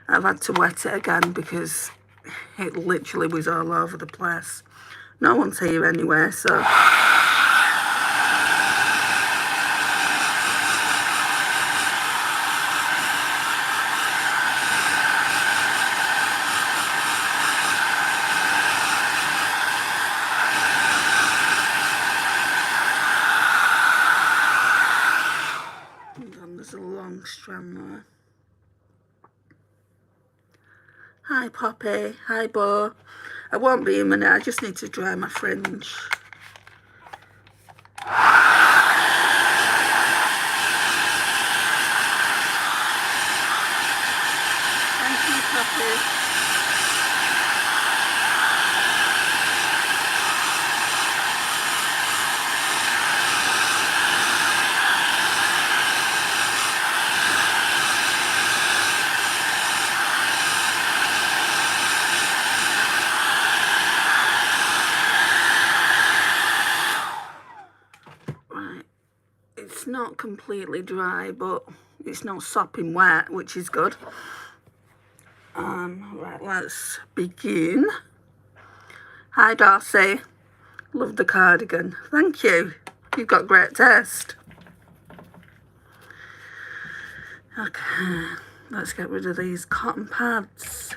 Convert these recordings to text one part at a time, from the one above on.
I've had to wet it again because it literally was all over the place. No one's here anyway, so... There's a long strand there. Hi Poppy, hi Bo. I won't be a minute, I just need to dry my fringe. Thank you Poppy. It's not completely dry, but it's not sopping wet, which is good. Right, let's begin. Hi Darcy, love the cardigan. Thank you, you've got great taste. Okay, let's get rid of these cotton pads.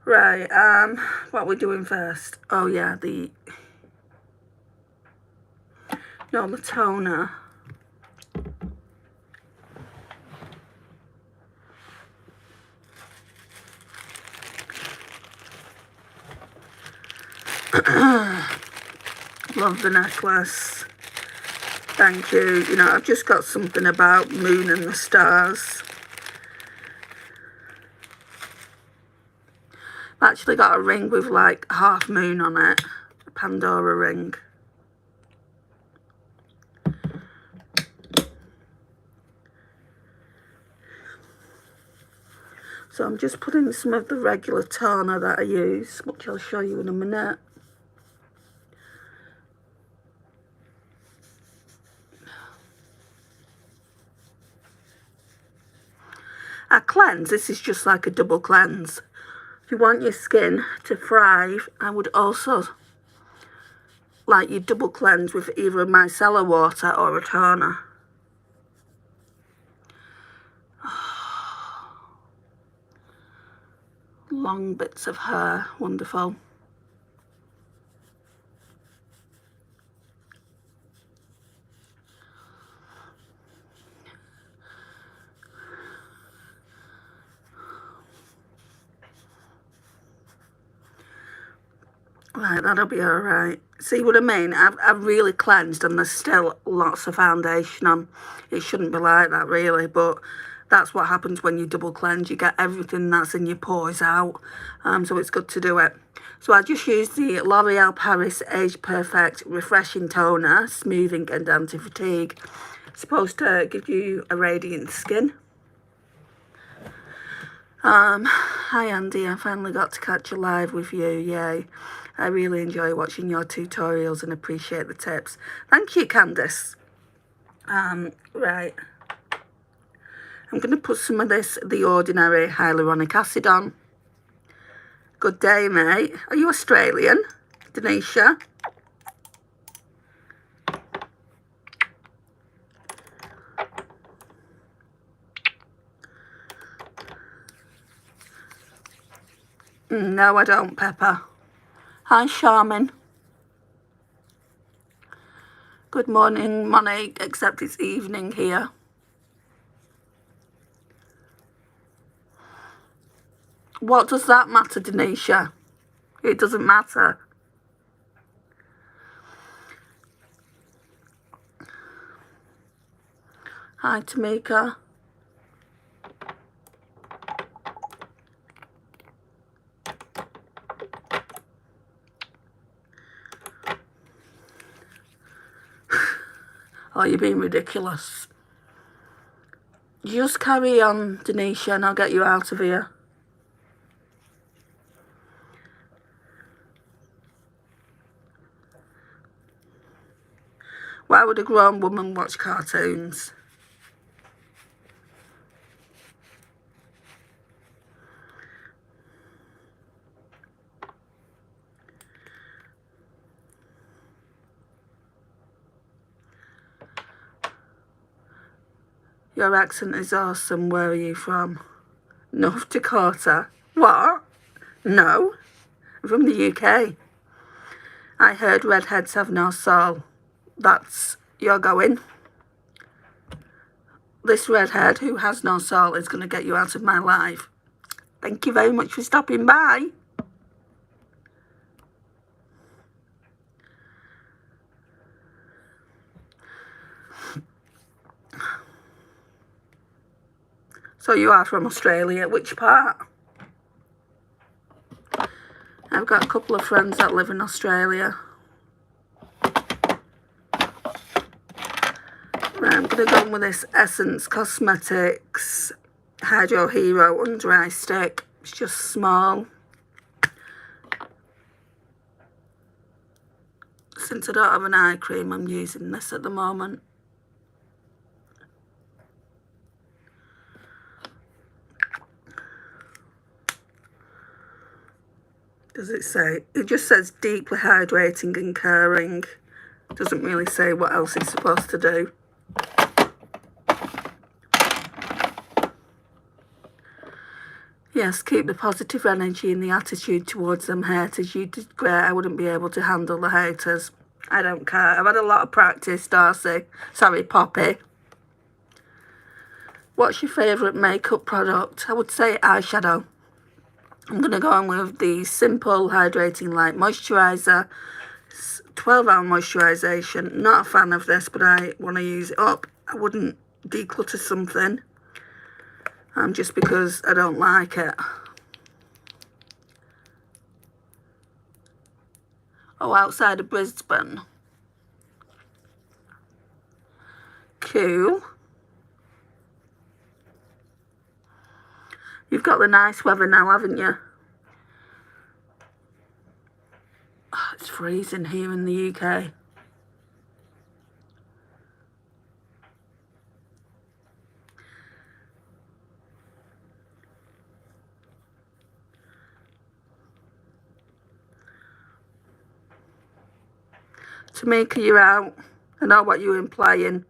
Right, what are we doing first? Oh yeah, the toner. Love the necklace. Thank you. You know, I've just got something about moon and the stars. I've actually got a ring with like half moon on it. A Pandora ring. So I'm just putting some of the regular toner that I use, which I'll show you in a minute. A cleanse, this is just like a double cleanse. If you want your skin to thrive, I would also like you double cleanse with either a micellar water or a toner. Long bits of hair, wonderful. Right, that'll be all right. See what I mean? I've really cleansed and there's still lots of foundation on. It shouldn't be like that really, but that's what happens when you double cleanse. You get everything that's in your pores out, so it's good to do it. So I just used the L'Oreal Paris Age Perfect Refreshing Toner, Smoothing and Anti-Fatigue. Supposed to give you a radiant skin. Hi Andy, I finally got to catch a live with you, yay. I really enjoy watching your tutorials and appreciate the tips. Thank you, Candice. Right. I'm going to put some of this, The Ordinary Hyaluronic Acid on. Good day, mate. Are you Australian, Denisha? No, I don't, Pepper. Hi, Charmin. Good morning, Monique, except it's evening here. What does that matter, Denisha? It doesn't matter. Hi, Tamika. Oh, you're being ridiculous. Just carry on, Denisha, and I'll get you out of here. Why would a grown woman watch cartoons? Your accent is awesome. Where are you from? North Dakota. What? No. I'm from the UK. I heard redheads have no soul. That's... you're going. This redhead who has no soul is going to get you out of my life. Thank you very much for stopping by. So you are from Australia. Which part? I've got a couple of friends that live in Australia. Right, I'm going to go with this Essence Cosmetics Hydro Hero Under Eye Stick. It's just small. Since I don't have an eye cream, I'm using this at the moment. Does it say? It just says deeply hydrating and caring. Doesn't really say what else it's supposed to do. Yes, keep the positive energy and the attitude towards them haters. You did great. I wouldn't be able to handle the haters. I don't care. I've had a lot of practice, Darcy. Sorry, Poppy. What's your favourite makeup product? I would say eyeshadow. I'm going to go on with the Simple Hydrating Light Moisturiser. 12-hour moisturisation. Not a fan of this, but I want to use it up. I wouldn't declutter something. Just because I don't like it. Oh, outside of Brisbane. Cool. You've got the nice weather now, haven't you? Oh, it's freezing here in the UK. Tamika, you're out. I know what you're implying.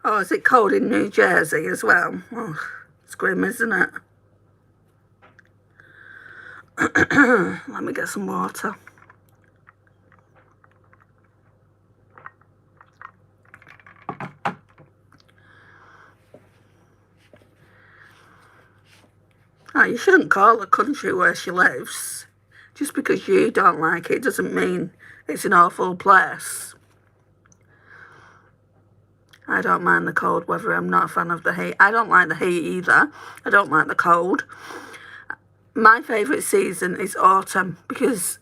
Oh, is it cold in New Jersey as well? Oh, it's grim, isn't it? Let me get some water. Oh, you shouldn't call the country where she lives. Just because you don't like it doesn't mean it's an awful place. I don't mind the cold weather. I'm not a fan of the heat. I don't like the heat either. I don't like the cold. My favourite season is autumn because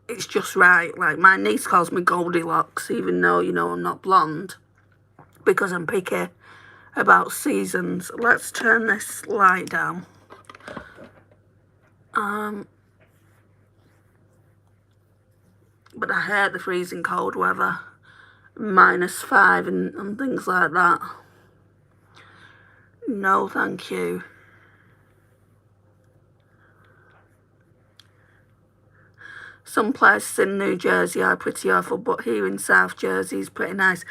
it's just right. Like, my niece calls me Goldilocks, even though, you know, I'm not blonde, because I'm picky about seasons. Let's turn this light down. But I hate the freezing cold weather. -5 and things like that. No, thank you. Some places in New Jersey are pretty awful, but here in South Jersey is pretty nice.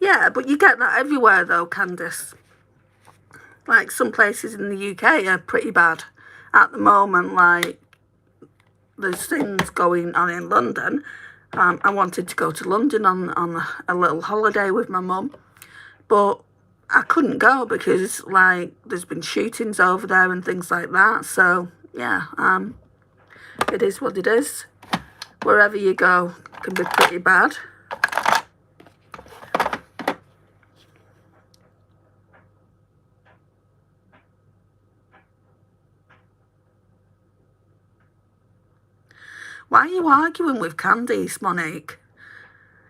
Yeah, but you get that everywhere though, Candice. Like, some places in the UK are pretty bad at the moment. Like, there's things going on in London. I wanted to go to London on a little holiday with my mum, but I couldn't go because, like, there's been shootings over there and things like that. So, yeah, it is what it is. Wherever you go can be pretty bad. Why are you arguing with Candice, Monique?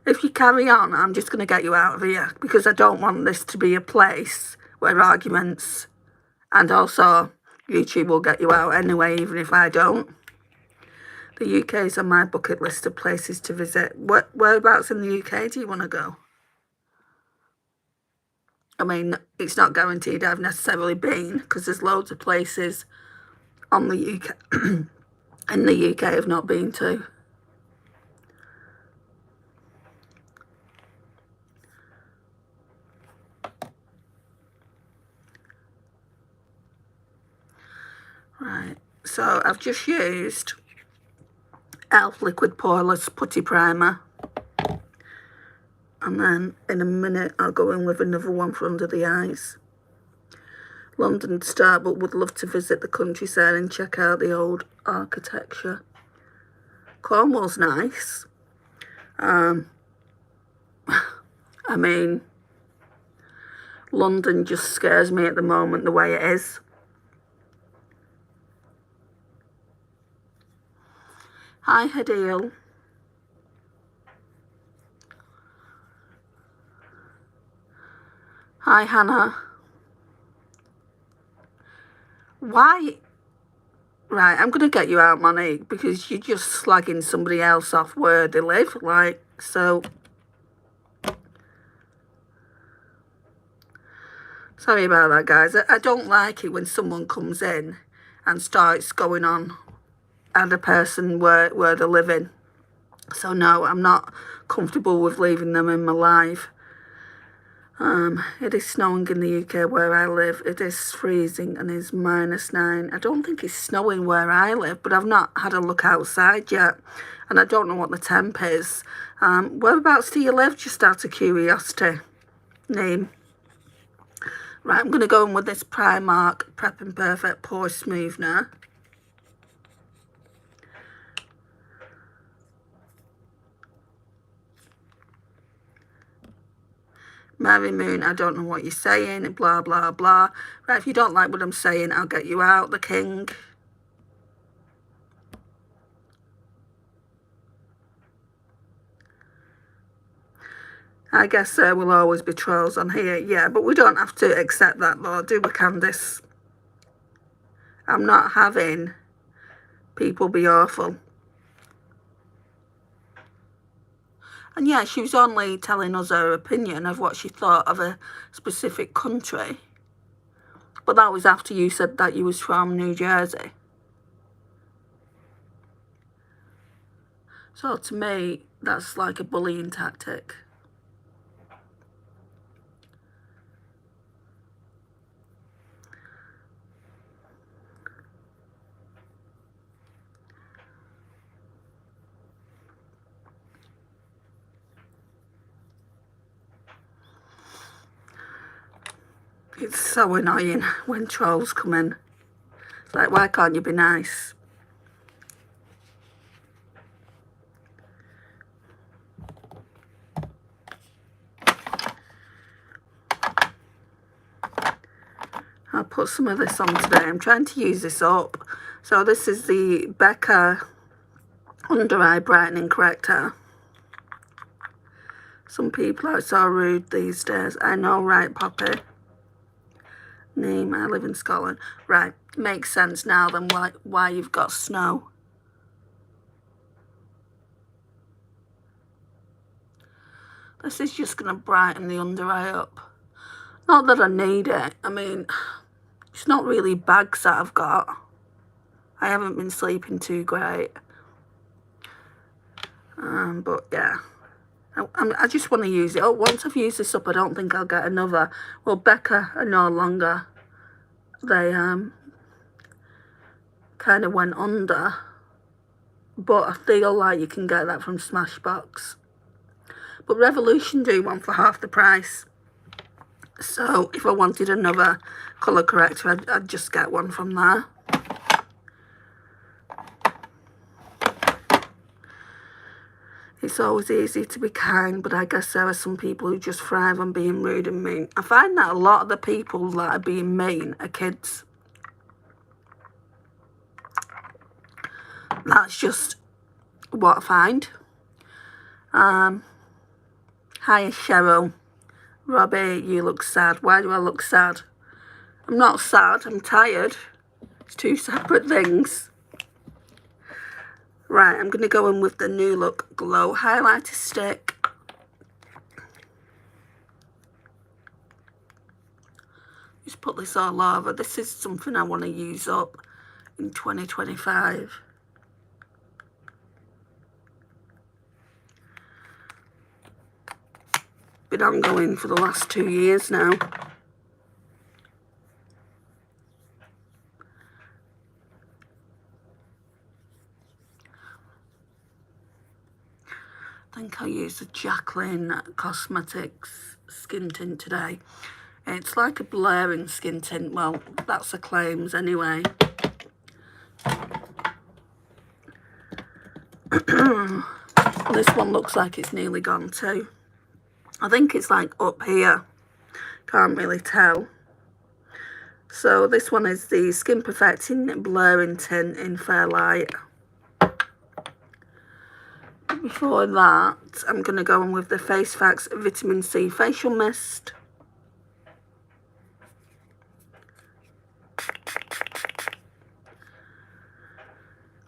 If you carry on, I'm just going to get you out of here because I don't want this to be a place where arguments, and also YouTube will get you out anyway, even if I don't. The UK is on my bucket list of places to visit. Whereabouts in the UK do you want to go? I mean, it's not guaranteed I've necessarily been because there's loads of places on the UK. In the UK, I've not been to. Right, so I've just used e.l.f. Liquid Poreless Putty Primer. And then in a minute, I'll go in with another one for under the eyes. London to start, but would love to visit the countryside and check out the old architecture. Cornwall's nice. I mean, London just scares me at the moment the way it is. Hi, Hadil. Hi, Hannah. Why? Right, I'm going to get you out, Monique, because you're just slagging somebody else off where they live. Like, so... Sorry about that, guys. I don't like it when someone comes in and starts going on at a person where they're living. So no, I'm not comfortable with leaving them in my life. It is snowing in the UK where I live. It is freezing and is -9. I don't think it's snowing where I live, but I've not had a look outside yet. And I don't know what the temp is. Whereabouts do you live? Just out of curiosity. Name. Right, I'm going to go in with this Primark Prep and Perfect Pore Smoothener. Mary Moon, I don't know what you're saying, blah, blah, blah. Right, if you don't like what I'm saying, I'll get you out, the king. I guess there will always be trolls on here. Yeah, but we don't have to accept that, though, do we, Candice? I'm not having people be awful. And yeah, she was only telling us her opinion of what she thought of a specific country. But that was after you said that you was from New Jersey. So to me, that's like a bullying tactic. It's so annoying when trolls come in. It's like, why can't you be nice? I'll put some of this on today. I'm trying to use this up. So this is the Becca Under Eye Brightening Corrector. Some people are so rude these days. I know, right, Poppy? Name, I live in Scotland. Right, makes sense now then why you've got snow. This is just going to brighten the under eye up. Not that I need it. I mean, it's not really bags that I've got. I haven't been sleeping too great. But yeah. I just want to use it up. Once I've used this up, I don't think I'll get another. Well, Becca are no longer. They kind of went under. But I feel like you can get that from Smashbox. But Revolution do one for half the price. So if I wanted another colour corrector, I'd just get one from there. It's always easy to be kind, but I guess there are some people who just thrive on being rude and mean. I find that a lot of the people that are being mean are kids. That's just what I find. Hi, Cheryl. Robbie, you look sad. Why do I look sad? I'm not sad, I'm tired. It's two separate things. Right, I'm going to go in with the New Look Glow Highlighter Stick. Just put this all over. This is something I want to use up. in 2025. Been ongoing for the last 2 years now. I think I used the Jacqueline Cosmetics skin tint today. It's like a blurring skin tint. Well, that's the claims anyway. This one looks like it's nearly gone too. I think it's like up here. Can't really tell. So this one is the Skin Perfecting Blurring Tint in Fair Light. Before that, I'm going to go on with the Face Facts Vitamin C Facial Mist.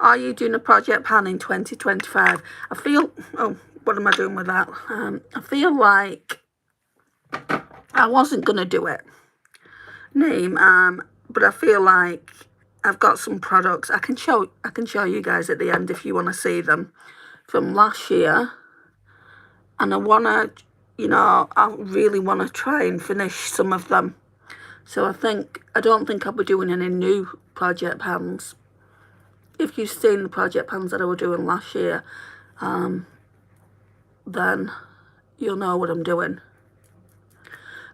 Are you doing a project pan in 2025? I feel, oh, what am I doing with that? I feel like I wasn't going to do it. But I feel like I've got some products. I can show you guys at the end if you want to see them from last year. And I want to, you know, I really want to try and finish some of them. So I don't think I'll be doing any new project pans. If you've seen the project pans that I was doing last year, then you'll know what I'm doing.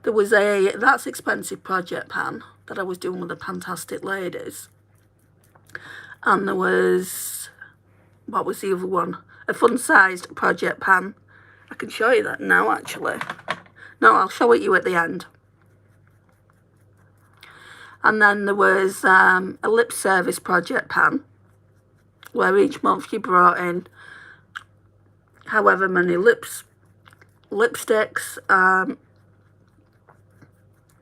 There was a That's Expensive project pan that I was doing with the Fantastic Ladies. And there was, what was the other one? A fun-sized project pan. I can show you that now, actually. No, I'll show it you at the end. And then there was a lip service project pan, where each month you brought in however many lipsticks.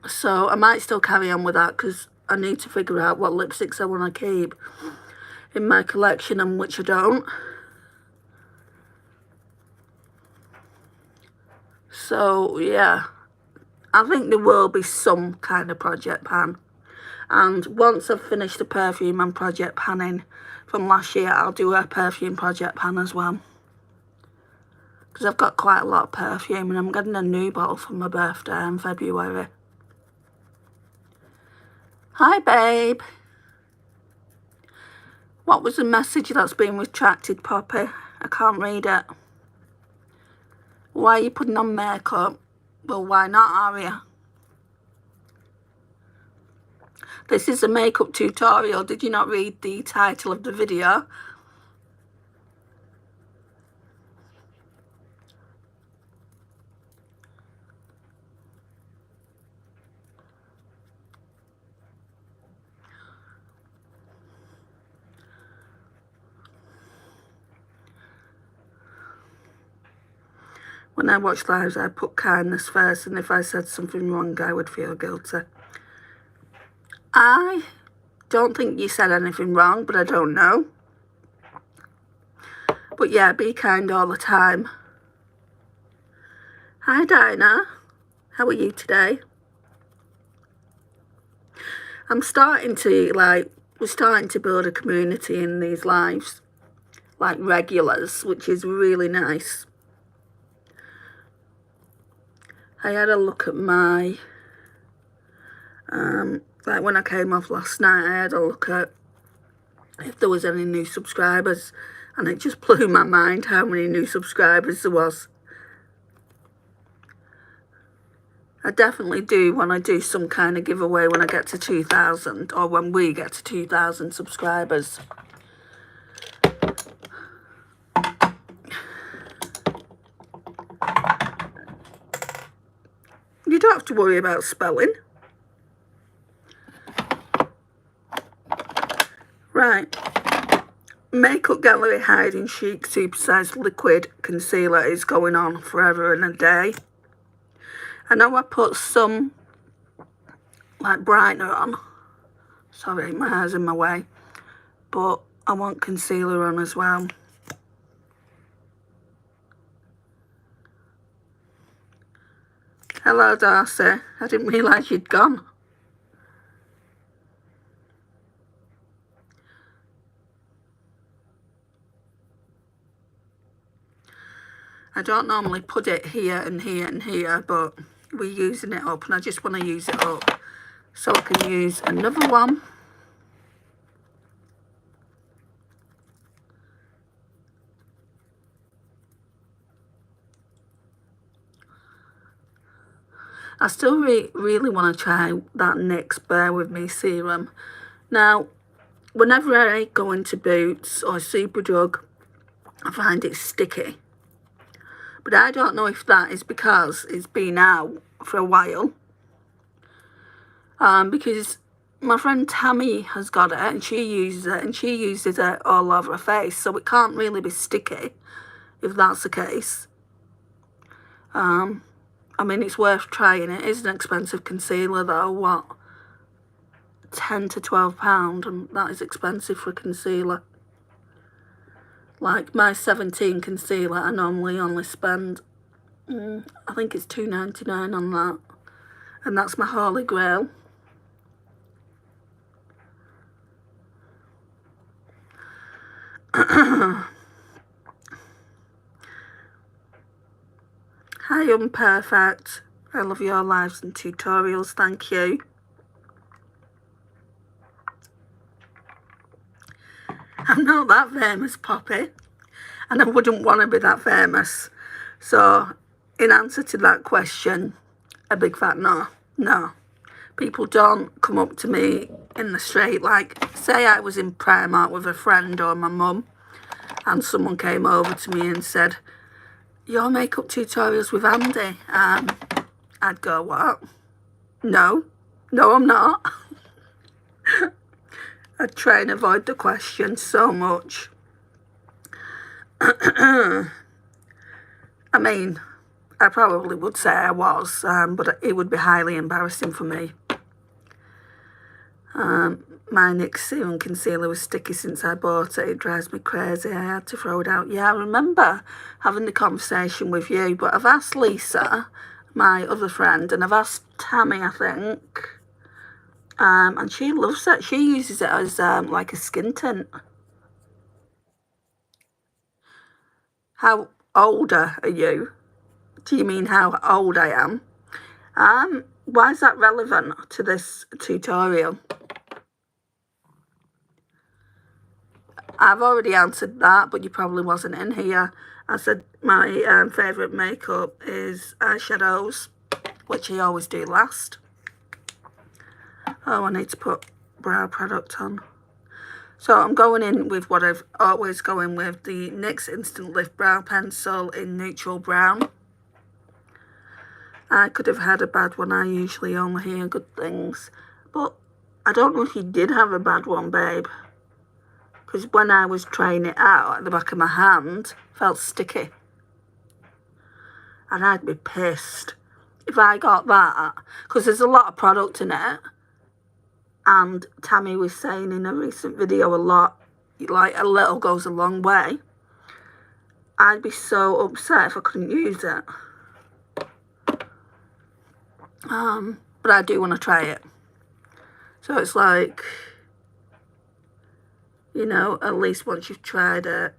So I might still carry on with that because I need to figure out what lipsticks I want to keep in my collection and which I don't. So yeah, I think there will be some kind of project pan. And once I've finished the perfume and project panning from last year, I'll do a perfume project pan as well. Because I've got quite a lot of perfume and I'm getting a new bottle for my birthday in February. Hi, babe. What was the message that's been retracted, Poppy? I can't read it. Why are you putting on makeup? Well, why not, Aria? This is a makeup tutorial. Did you not read the title of the video? When I watch lives, I put kindness first, and if I said something wrong, I would feel guilty. I don't think you said anything wrong, but I don't know. But yeah, be kind all the time. Hi, Dinah. How are you today? We're starting to build a community in these lives, like regulars, which is really nice. I had a look at my, like when I came off last night, I had a look at if there was any new subscribers, and it just blew my mind how many new subscribers there was. I definitely do want to do some kind of giveaway when I get to 2,000, or when we get to 2,000 subscribers. You don't have to worry about spelling. Right. Makeup Gallery Hide and Chic Supersized Liquid Concealer is going on forever and a day. I know I put some like brightener on. Sorry, my hair's in my way. But I want concealer on as well. Hello, Darcy. I didn't realise you'd gone. I don't normally put it here and here and here, but we're using it up and I just want to use it up. So I can use another one. I still really want to try that NYX Bear With Me serum. Now, whenever I go into Boots or Superdrug, I find it sticky. But I don't know if that is because it's been out for a while. Because my friend Tammy has got it and she uses it all over her face. So it can't really be sticky if that's the case. I mean, it's worth trying. It is an expensive concealer though. What? £10 to £12, and that is expensive for a concealer. Like my 17 concealer, I normally only spend, I think it's £2.99 on that. And that's my holy grail. Hi Unperfect, I love your lives and tutorials, thank you. I'm not that famous, Poppy, and I wouldn't want to be that famous. So, in answer to that question, a big fat no. No. People don't come up to me in the street, like, say I was in Primark with a friend or my mum, and someone came over to me and said, your makeup tutorials with Andie. I'd go, what? No, I'm not. I'd try and avoid the question so much. I mean, I probably would say I was, but it would be highly embarrassing for me. My NYX Serum Concealer was sticky since I bought it. It drives me crazy. I had to throw it out. Yeah, I remember having the conversation with you, but I've asked Lisa, my other friend, and I've asked Tammy, I think, and she loves it. She uses it as like a skin tint. How older are you? Do you mean how old I am? Why is that relevant to this tutorial? I've already answered that, but you probably wasn't in here. I said my favourite makeup is eyeshadows, which I always do last. Oh, I need to put brow product on. So I'm going in with what I've always go in with, the NYX Instant Lift Brow Pencil in Neutral Brown. I could have had a bad one. I usually only hear good things. But I don't know if you did have a bad one, babe. Because when I was trying it out at the back of my hand, it felt sticky. And I'd be pissed if I got that. Because there's a lot of product in it. And Tammy was saying in a recent video a lot, like a little goes a long way. I'd be so upset if I couldn't use it. But I do want to try it. So it's like, you know, at least once you've tried it.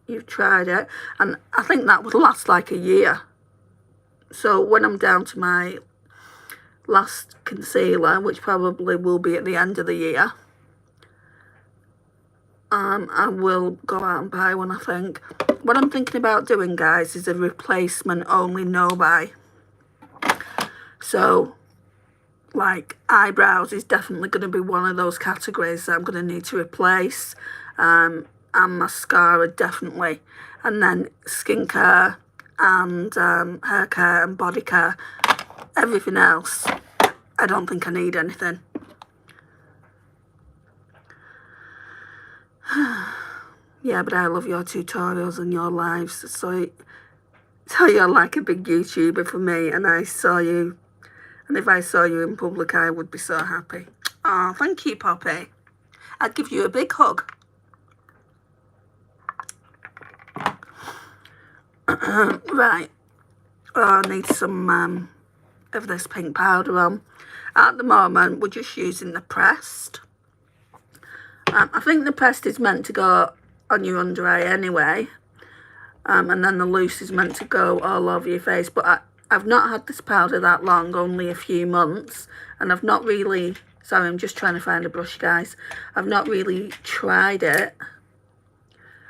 And I think that would last like a year. So when I'm down to my last concealer, which probably will be at the end of the year, I will go out and buy one, I think. What I'm thinking about doing, guys, is a replacement only no-buy. So, like, eyebrows is definitely going to be one of those categories that I'm going to need to replace. And mascara, definitely. And then skincare and hair care and body care. Everything else, I don't think I need anything. Yeah, but I love your tutorials and your lives. So you're like a big YouTuber for me, and I saw you. And if I saw you in public, I would be so happy. Oh, thank you, Poppy. I'd give you a big hug. Right. Oh, I need some of this pink powder on. At the moment, we're just using the pressed. I think the pressed is meant to go on your under eye anyway. And then the loose is meant to go all over your face. But I've not had this powder that long, only a few months, and I've not really, sorry, I'm just trying to find a brush, guys. I've not really tried it.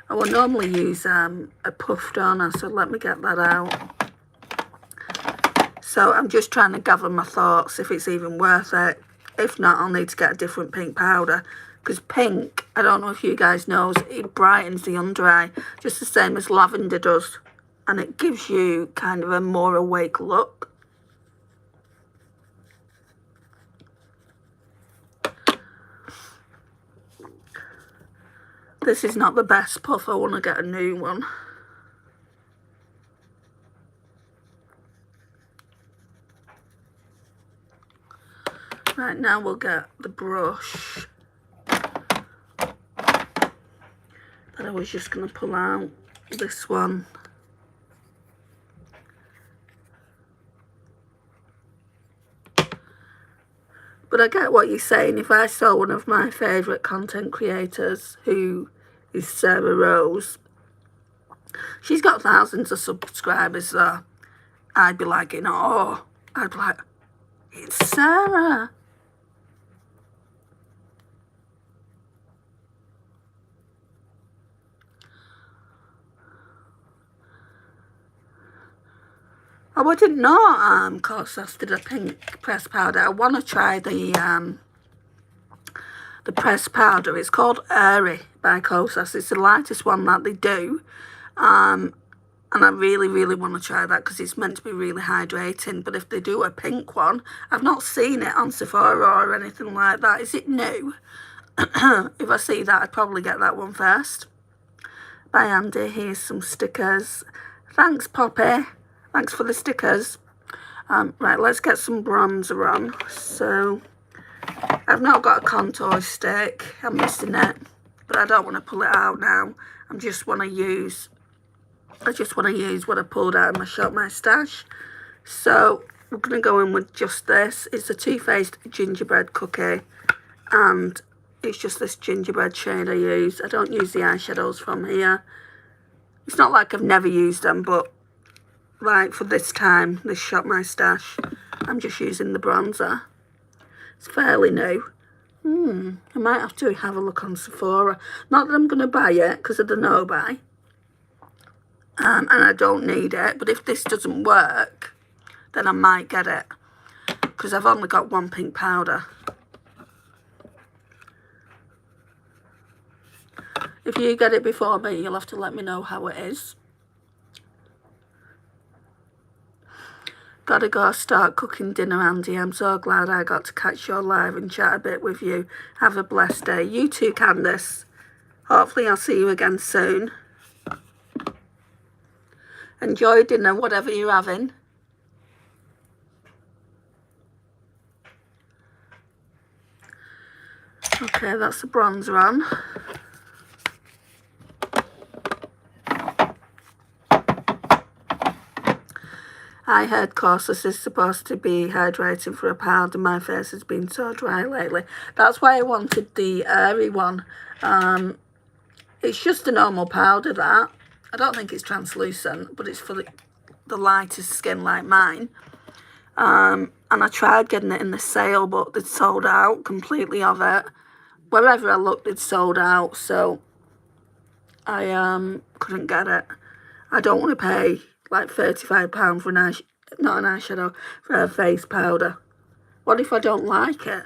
I will normally use a puff toner, so let me get that out. So I'm just trying to gather my thoughts, if it's even worth it. If not, I'll need to get a different pink powder. Because pink, I don't know if you guys know, it brightens the under eye, just the same as lavender does. And it gives you kind of a more awake look. This is not the best puff, I want to get a new one. Right, now we'll get the brush that I was just going to pull out, this one. But I get what you're saying. If I saw one of my favourite content creators, who is Sarah Rose, she's got thousands of subscribers, so I'd be like, you know, oh, I'd be like, it's Sarah. Oh, I didn't know Kosas did a pink pressed powder. I want to try the pressed powder. It's called Airy by Kosas. It's the lightest one that they do. And I really, really want to try that because it's meant to be really hydrating. But if they do a pink one, I've not seen it on Sephora or anything like that. Is it new? If I see that, I'd probably get that one first. By Andie, here's some stickers. Thanks, Poppy. Thanks for the stickers. Right, let's get some bronzer on. So, I've not got a contour stick. I'm missing it. But I don't want to pull it out now. I just want to use what I pulled out of my Shop My Stash. So, we're going to go in with just this. It's a Too Faced gingerbread cookie. And it's just this gingerbread shade I use. I don't use the eyeshadows from here. It's not like I've never used them, but like for this time, this Shop My Stash, I'm just using the bronzer. It's fairly new. I might have to have a look on Sephora. Not that I'm going to buy it because of the no buy. And I don't need it. But if this doesn't work, then I might get it. Because I've only got one pink powder. If you get it before me, you'll have to let me know how it is. Gotta go start cooking dinner, Andie. I'm so glad I got to catch your live and chat a bit with you. Have a blessed day. You too, Candice. Hopefully I'll see you again soon. Enjoy dinner, whatever you're having. Okay, that's the bronzer on. I heard Kosas is supposed to be hydrating for a powder. My face has been so dry lately. That's why I wanted the airy one. It's just a normal powder, that. I don't think it's translucent, but it's for the lightest skin like mine. And I tried getting it in the sale, but they'd sold out completely of it. Wherever I looked, they'd sold out, so I couldn't get it. I don't want to pay like £35 for an eyeshadow, for a face powder. What if I don't like it?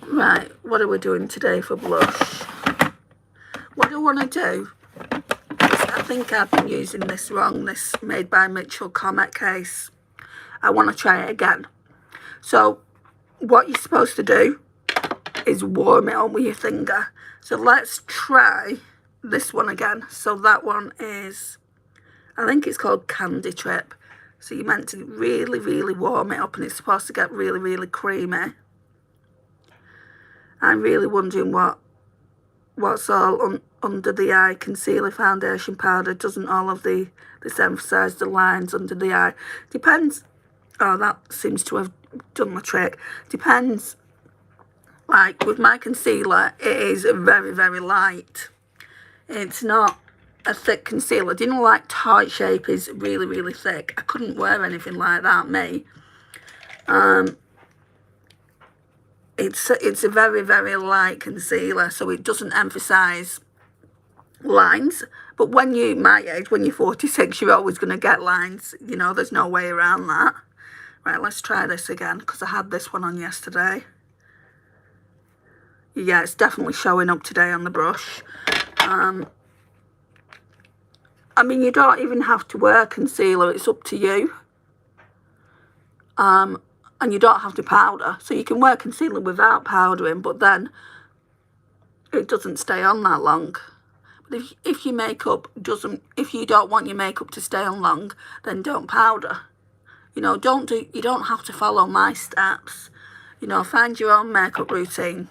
Right, what are we doing today for blush? What I want to do is, I think I've been using this wrong, this Made by Mitchell Comet case. I want to try it again. So, what you're supposed to do is warm it on with your finger. So let's try this one again. So that one is, I think it's called Candy Trip. So you're meant to really, really warm it up, and it's supposed to get really, really creamy. I'm really wondering what's all under the eye. Concealer, foundation, powder. Doesn't all of this emphasise the lines under the eye? Depends. Oh, that seems to have done the trick. Depends like with my concealer, it is very, very light. It's not a thick concealer. Do you know, like Tarte Shape is really, really thick. I couldn't wear anything like that, me. It's a very, very light concealer, so it doesn't emphasise lines. But when you, my age, when you're 46, you're always going to get lines. You know, there's no way around that. Right, let's try this again, because I had this one on yesterday. Yeah, it's definitely showing up today on the brush. I mean, you don't even have to wear concealer. It's up to you. And you don't have to powder. So you can wear concealer without powdering, but then it doesn't stay on that long. But if your makeup doesn't, if you don't want your makeup to stay on long, then don't powder. You know, you don't have to follow my steps. You know, find your own makeup routine.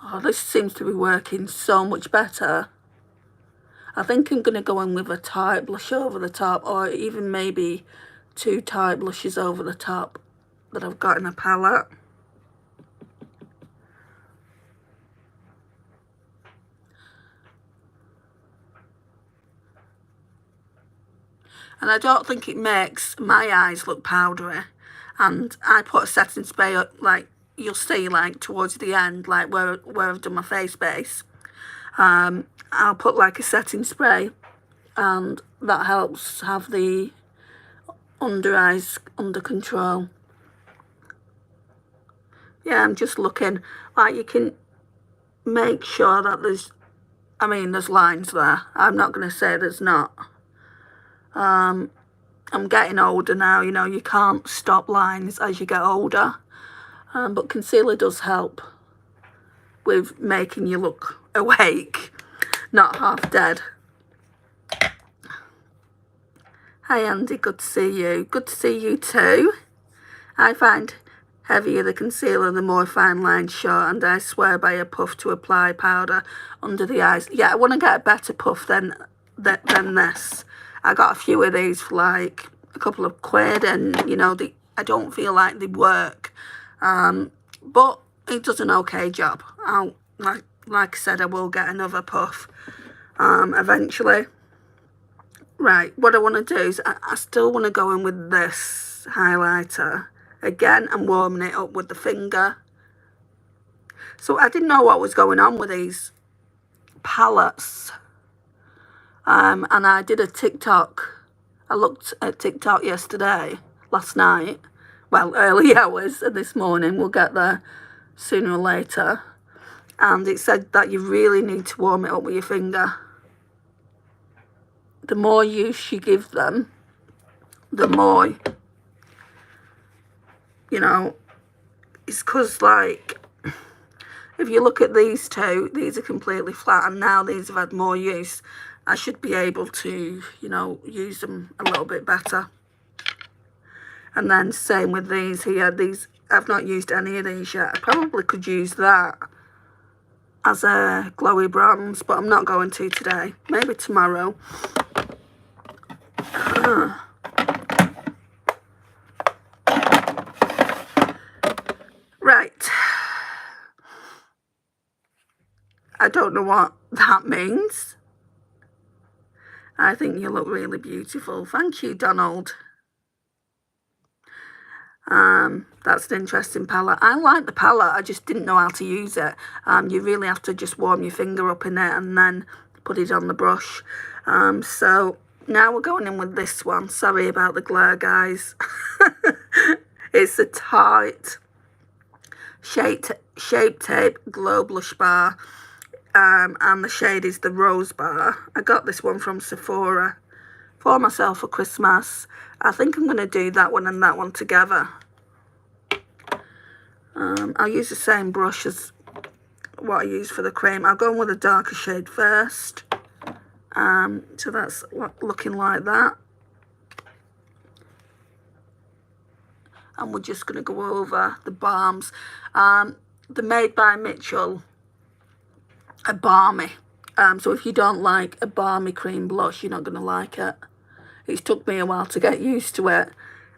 Oh, this seems to be working so much better. I think I'm going to go in with a tight blush over the top, or even maybe 2 tight blushes over the top that I've got in a palette. And I don't think it makes my eyes look powdery. And I put a setting spray up, like you'll see, like towards the end, like where I've done my face base. I'll put like a setting spray, and that helps have the under eyes under control. Yeah, I'm just looking, like you can make sure that there's lines there. I'm not going to say there's not. I'm getting older now, you know, you can't stop lines as you get older. But concealer does help with making you look awake, not half dead. Hi Andy, good to see you. Good to see you too. I find heavier the concealer, the more fine lines show, and I swear by a puff to apply powder under the eyes. Yeah, I want to get a better puff than this. I got a few of these for like a couple of quid, and you know, I don't feel like they work. But it does an okay job. Like I said, I will get another puff eventually. Right, what I want to do is I still want to go in with this highlighter. Again, I'm warming it up with the finger. So I didn't know what was going on with these palettes. And I did a TikTok. I looked at TikTok last night. Well, early hours of this morning. We'll get there sooner or later. And it said that you really need to warm it up with your finger. The more use you give them, the more, you know, it's because, like, if you look at these two, these are completely flat, and now these have had more use. I should be able to, you know, use them a little bit better. And then same with these here. These, I've not used any of these yet. I probably could use that as a glowy bronze, but I'm not going to today. Maybe tomorrow. Right. I don't know what that means. I think you look really beautiful. Thank you, Donald. That's an interesting palette. I like the palette, I just didn't know how to use it. You really have to just warm your finger up in it and then put it on the brush. So now we're going in with this one. Sorry about the glare, guys. It's a Tarte Shape Tape Glow Blush Bar. And the shade is the Rose Bar. I got this one from Sephora for myself for Christmas. I think I'm going to do that one and that one together. I'll use the same brush as what I use for the cream. I'll go in with a darker shade first. So that's looking like that. And we're just going to go over the balms. The Made by Mitchell are balmy. So if you don't like a balmy cream blush, you're not going to like it. It's took me a while to get used to it.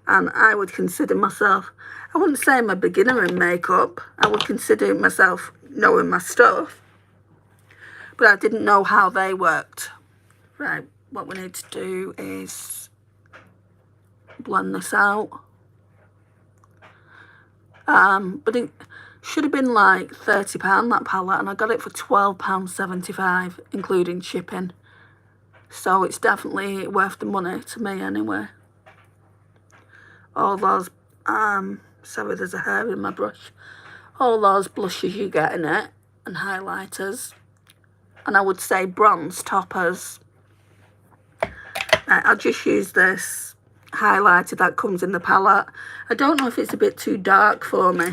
And I would consider myself, I wouldn't say I'm a beginner in makeup. I would consider myself knowing my stuff. But I didn't know how they worked. Right, what we need to do is blend this out. But it should have been like £30 that palette, and I got it for £12.75 including shipping. So it's definitely worth the money to me anyway. All those sorry, there's a hair in my brush. All those blushes you get in it, and highlighters, and I would say bronze toppers. Right, I'll just use this highlighter that comes in the palette. I don't know if it's a bit too dark for me.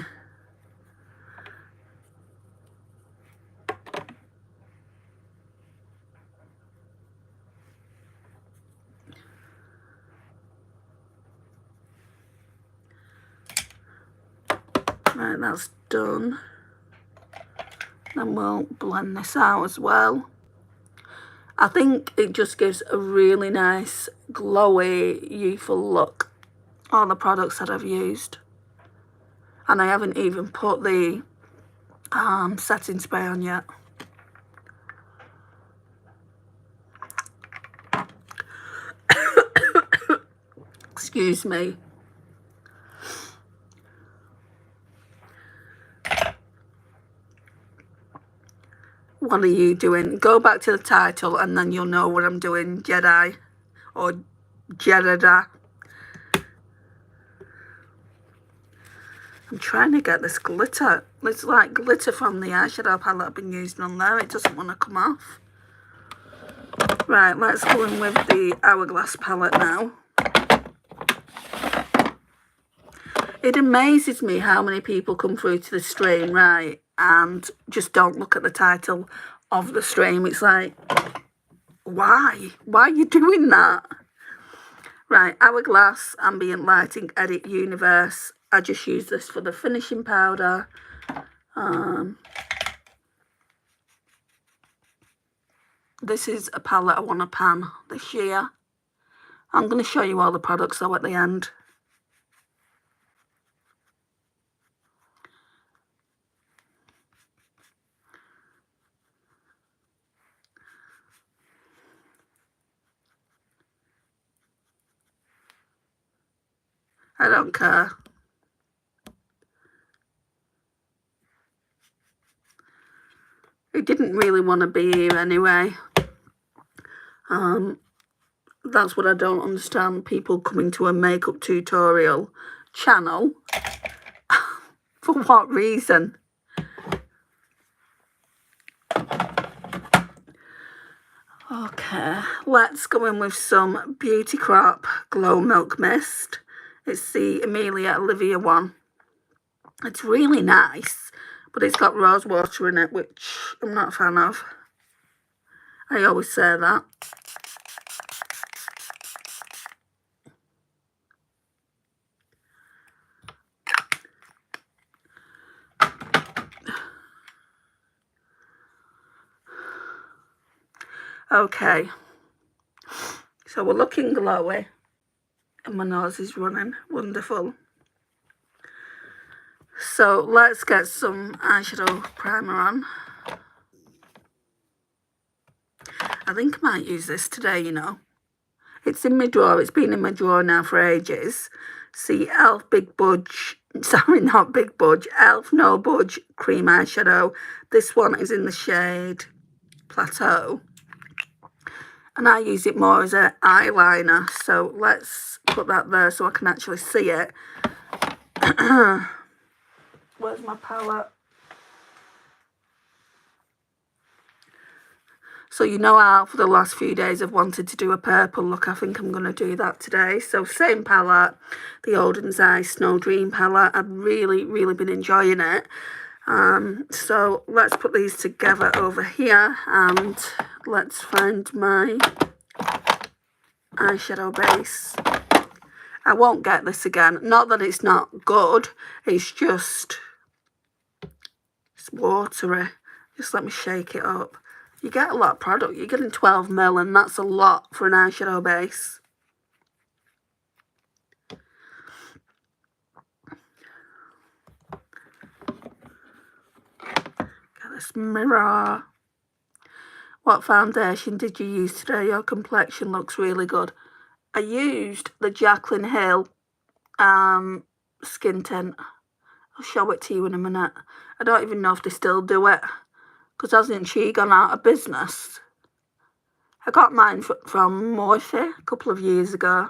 Right, that's done. Then we'll blend this out as well. I think it just gives a really nice, glowy, youthful look. All the products that I've used. And I haven't even put the setting spray on yet. Excuse me. What are you doing? Go back to the title and then you'll know what I'm doing. Jedi or Jeddah. I'm trying to get this glitter. It's like glitter from the eyeshadow palette I've been using on there. It doesn't want to come off. Right, let's go in with the Hourglass palette now. It amazes me how many people come through to the stream, right, and just don't look at the title of the stream. It's like, why? Why are you doing that? Right, Hourglass Ambient Lighting Edit Universe. I just use this for the finishing powder. This is a palette I want to pan this year. I'm going to show you all the products though at the end. I don't care. It didn't really want to be here anyway. That's what I don't understand. People coming to a makeup tutorial channel. For what reason? Okay, let's go in with some Beauty Crop Glow Milk Mist. It's the Amelia Olivia one. It's really nice, but it's got rose water in it, which I'm not a fan of. I always say that. Okay, so we're looking glowy, and my nose is running. Wonderful. So let's get some eyeshadow primer on. I think I might use this today, you know. It's in my drawer. It's been in my drawer now for ages. See, e.l.f. Big Budge, sorry, not Big Budge, e.l.f. No Budge Cream Eyeshadow. This one is in the shade Plateau. And I use it more as an eyeliner. So let's put that there so I can actually see it. Where's my palette? So you know how for the last few days I've wanted to do a purple look. I think I'm going to do that today. So same palette, the Olden's Eye Snow Dream palette. I've really, really been enjoying it. So let's put these together over here and let's find my eyeshadow base. I won't get this again. Not that it's not good. It's just, it's watery. Just let me shake it up. You get a lot of product. You're getting 12ml and that's a lot for an eyeshadow base. Mirror. What foundation did you use today? Your complexion looks really good. I used the Jaclyn Hill skin tint. I'll show it to you in a minute. I don't even know if they still do it, because hasn't she gone out of business? I got mine from Morphe a couple of years ago.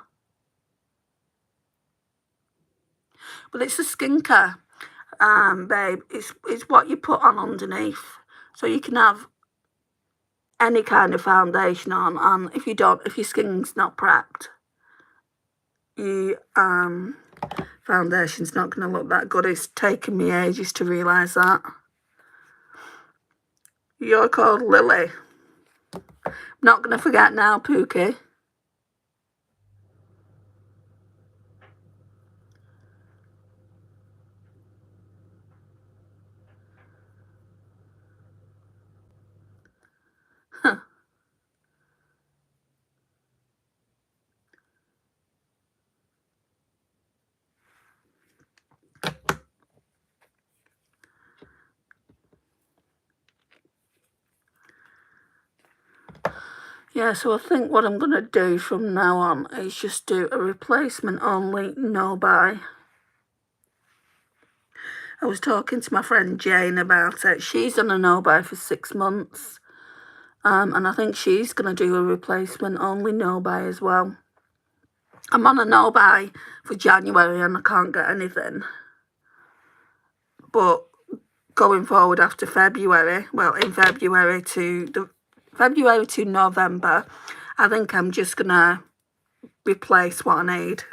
But it's a skincare, babe. It's what you put on underneath. So you can have any kind of foundation on, and if your skin's not prepped, your foundation's not going to look that good. It's taken me ages to realise that. You're called Lily. Not going to forget now, Pookie. Huh. Yeah, so I think what I'm going to do from now on is just do a replacement only, no buy. I was talking to my friend Jane about it. She's on a no buy for 6 months. And I think she's going to do a replacement only no buy as well. I'm on a no buy for January and I can't get anything. But going forward after February, well, in February to November, I think I'm just going to replace what I need.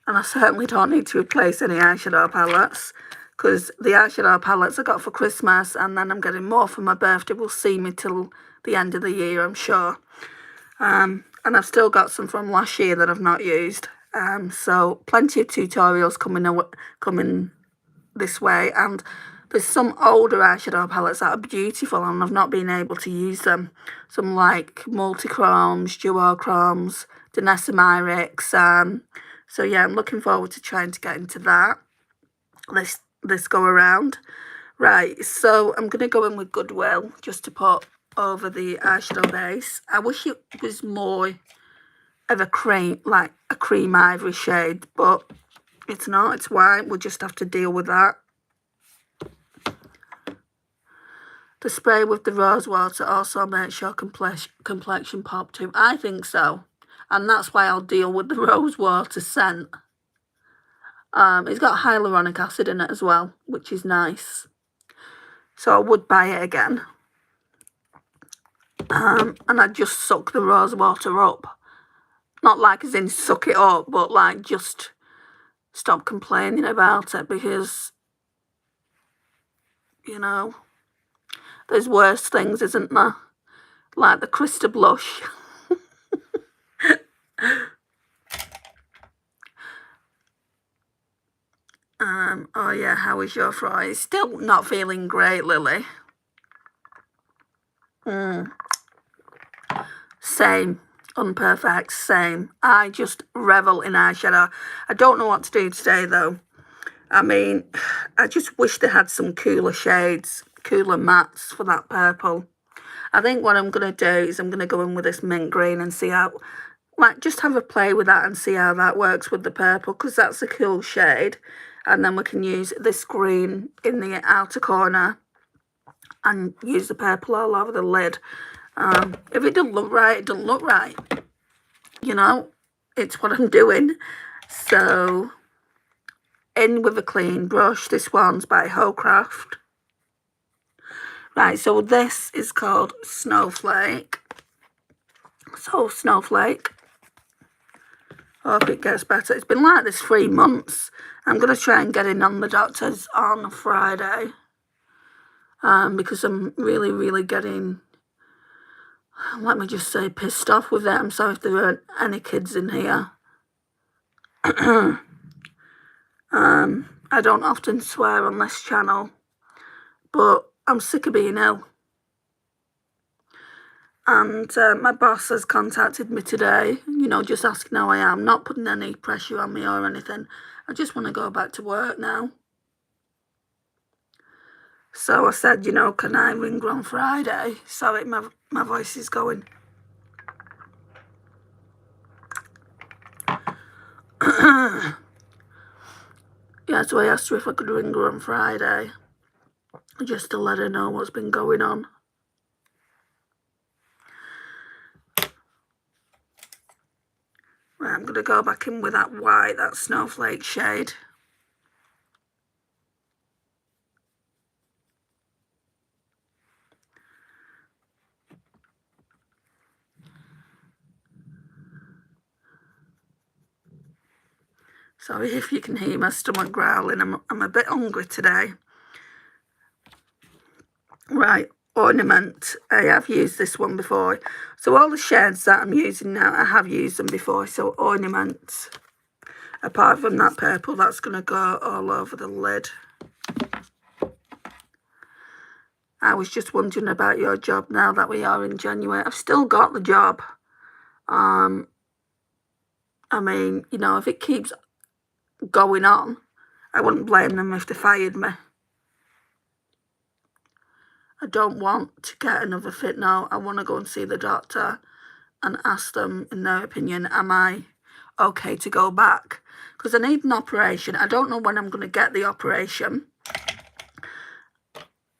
And I certainly don't need to replace any eyeshadow palettes, because the eyeshadow palettes I got for Christmas, and then I'm getting more for my birthday, will see me till the end of the year, I'm sure. And I've still got some from last year that I've not used. So plenty of tutorials coming this way, and there's some older eyeshadow palettes that are beautiful and I've not been able to use them. Some like multi-chromes, duochromes, Denesomyrics. So yeah, I'm looking forward to trying to get into that this go around. Right, so I'm going to go in with Goodwill just to put over the eyeshadow base. I wish it was more of a cream, like a cream ivory shade, but it's not, it's white. We'll just have to deal with that. The spray with the rose water also makes your complexion pop too. I think so. And that's why I'll deal with the rose water scent. It's got hyaluronic acid in it as well, which is nice. So I would buy it again. And I'd just suck the rose water up. Not like as in suck it up, but like just stop complaining about it, because, you know, there's worse things, isn't there? Like the Crystal Blush. Oh yeah, how is your fry? Still not feeling great, Lily. Same. Unperfect, same. I just revel in eyeshadow. I don't know what to do today though. I mean, I just wish they had some cooler shades, cooler mattes for that purple. I think what I'm going to do is I'm going to go in with this mint green and see how, like, just have a play with that and see how that works with the purple, because that's a cool shade. And then we can use this green in the outer corner and use the purple all over the lid. If it doesn't look right, it doesn't look right. You know, it's what I'm doing. So, in with a clean brush. This one's by Hocraft. Right, so this is called Snowflake. So, Snowflake. Hope it gets better. It's been like this 3 months. I'm going to try and get in on the doctors on Friday. Because I'm really, really getting, let me just say, pissed off with it. I'm sorry if there aren't any kids in here. I don't often swear on this channel, but I'm sick of being ill. And my boss has contacted me today, you know, just asking how I am, not putting any pressure on me or anything. I just want to go back to work now. So I said, you know, can I ring her on Friday? Sorry, my voice is going. Yeah, so I asked her if I could ring her on Friday, just to let her know what's been going on. Right, I'm going to go back in with that white, that snowflake shade. Sorry if you can hear my stomach growling. I'm a bit hungry today. Right, ornament. I have used this one before. So all the shades that I'm using now, I have used them before. So ornament. Apart from that purple, that's going to go all over the lid. I was just wondering about your job now that we are in January. I've still got the job. I mean, you know, if it keeps going on, I wouldn't blame them if they fired me. I don't want to get another fit now. I want to go and see the doctor and ask them, in their opinion, am I okay to go back? Because I need an operation. I don't know when I'm going to get the operation.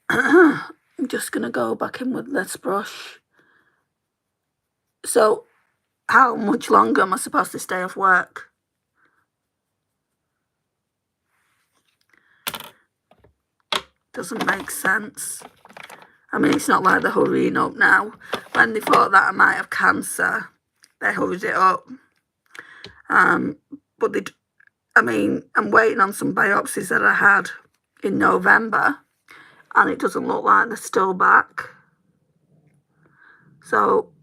I'm just going to go back in with this brush. So, how much longer am I supposed to stay off work? Doesn't make sense. I mean, it's not like they're hurrying up now. When they thought that I might have cancer, they hurried it up. But I mean, I'm waiting on some biopsies that I had in November, and it doesn't look like they're still back. So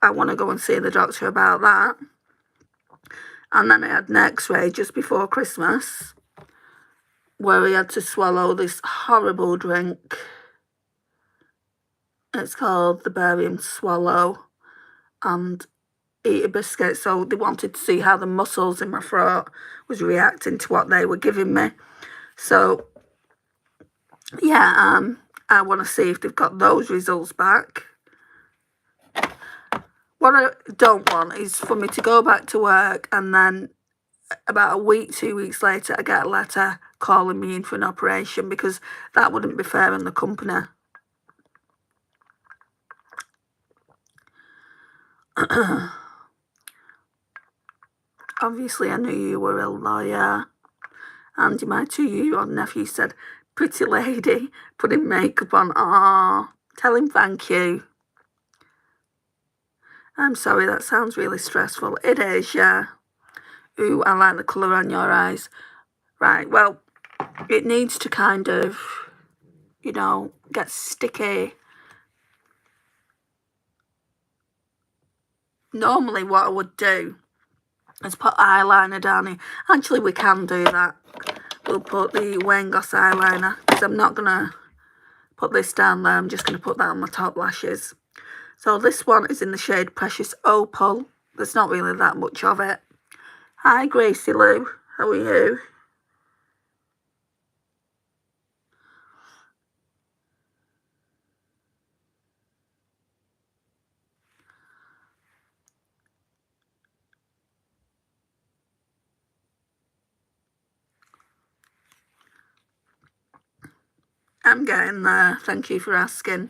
I want to go and see the doctor about that. And then I had an x-ray just before Christmas, where he had to swallow this horrible drink. It's called the barium swallow, and eat a biscuit. So they wanted to see how the muscles in my throat was reacting to what they were giving me. So yeah, I want to see if they've got those results back. What I don't want is for me to go back to work and then about a week, 2 weeks later, I get a letter calling me in for an operation, because that wouldn't be fair on the company. Obviously, I knew you were ill, lawyer. Andie, my 2-year-old nephew, said, pretty lady, putting makeup on. Ah, tell him thank you. I'm sorry, that sounds really stressful. It is, yeah. Ooh, I like the colour on your eyes. Right, well, it needs to kind of, you know, get sticky. Normally what I would do is put eyeliner down here. Actually, we can do that. We'll put the Wayne Goss eyeliner, because I'm not going to put this down there. I'm just going to put that on my top lashes. So this one is in the shade Precious Opal. There's not really that much of it. Hi, Gracie Lou. How are you? I'm getting there. Thank you for asking.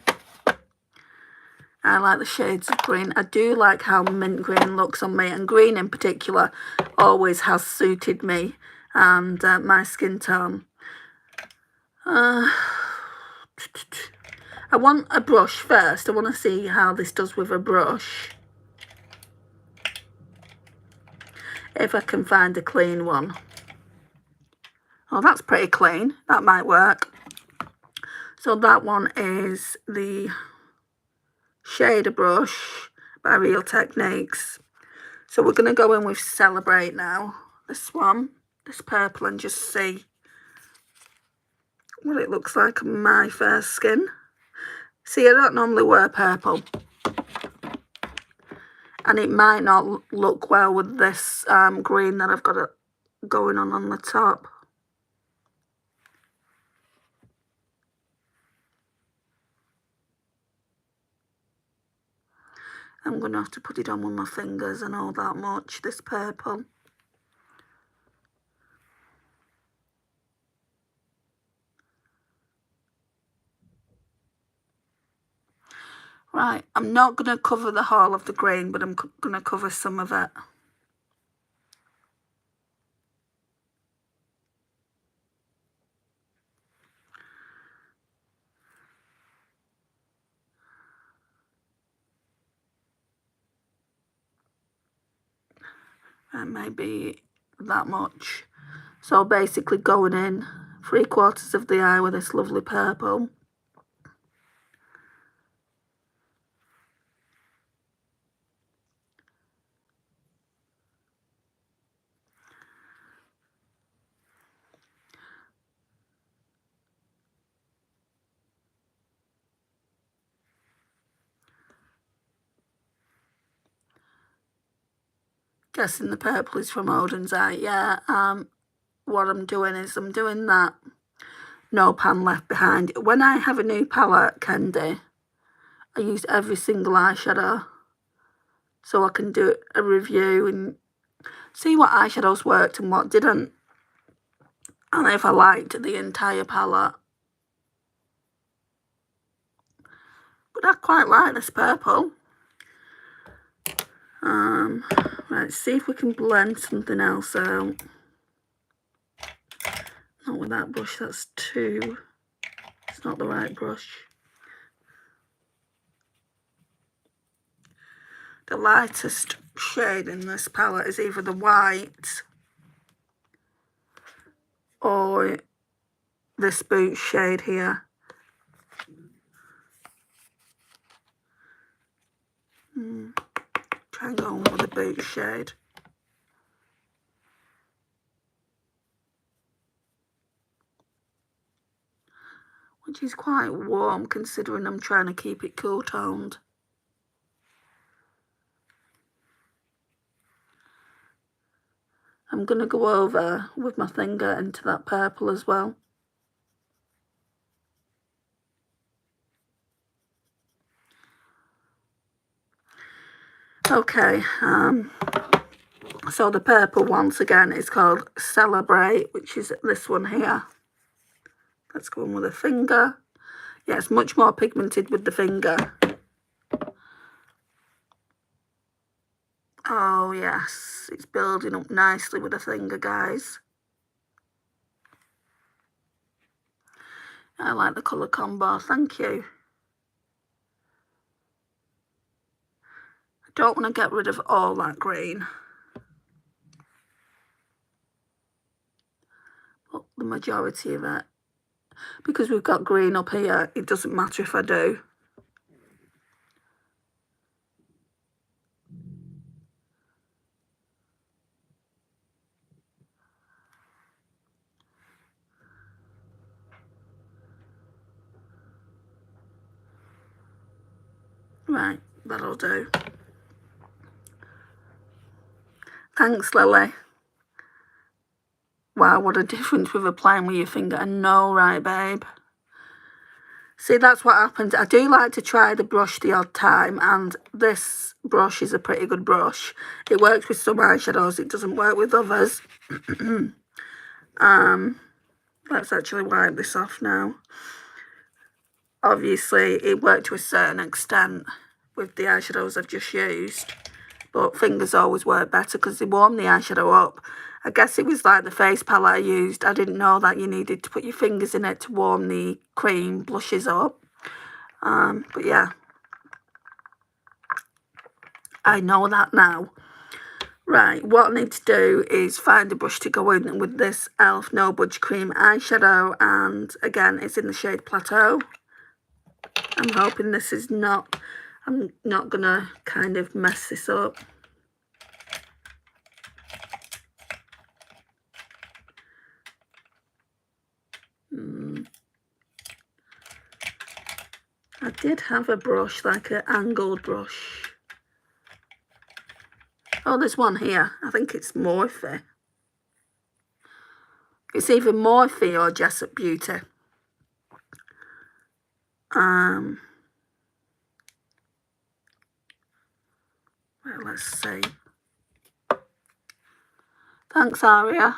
I like the shades of green. I do like how mint green looks on me, and green in particular always has suited me and my skin tone. I want a brush first. I want to see how this does with a brush. If I can find a clean one. Oh, that's pretty clean. That might work. So that one is the Shader Brush by Real Techniques. So we're going to go in with Celebrate now. This one, this purple, and just see what it looks like on my fair skin. See, I don't normally wear purple, and it might not look well with this green that I've got going on the top. I'm going to have to put it on with my fingers, I know that much, this purple. Right, I'm not going to cover the whole of the green, but I'm going to cover some of it. And maybe that much. So basically going in 3/4 of the eye with this lovely purple. Guessing the purple is from Odin's Eye. Yeah, what I'm doing is I'm doing that no pan left behind. When I have a new palette, Candy, I use every single eyeshadow so I can do a review and see what eyeshadows worked and what didn't, and if I liked the entire palette. But I quite like this purple. Let's see if we can blend something else out. Not with that brush, that's too, it's not the right brush. The lightest shade in this palette is either the white or this boot shade here. Try and go on with the boot shade. Which is quite warm considering I'm trying to keep it cool toned. I'm going to go over with my finger into that purple as well. Okay, so the purple once again is called Celebrate, which is this one here. Let's go in with a finger. Yeah, it's much more pigmented with the finger. Oh yes, it's building up nicely with a finger, guys. I like the colour combo, thank you. I don't want to get rid of all that green, but the majority of it. Because we've got green up here, it doesn't matter if I do. Right, that'll do. Thanks, Lily. Wow, what a difference with applying with your finger. I know, right, babe? See, that's what happens. I do like to try the brush the odd time, and this brush is a pretty good brush. It works with some eyeshadows, it doesn't work with others. Let's actually wipe this off now. Obviously, it worked to a certain extent with the eyeshadows I've just used, but fingers always work better because they warm the eyeshadow up. I guess it was like the face palette I used. I didn't know that you needed to put your fingers in it to warm the cream blushes up. But yeah, I know that now. Right, what I need to do is find a brush to go in with this e.l.f. No Budge Cream eyeshadow, and again, it's in the shade Plateau. I'm hoping this is not, I'm not gonna kind of mess this up. I did have a brush, like an angled brush. Oh, there's one here. I think it's Morphe. It's either Morphe or Jessup Beauty. let's see. Thanks, Aria.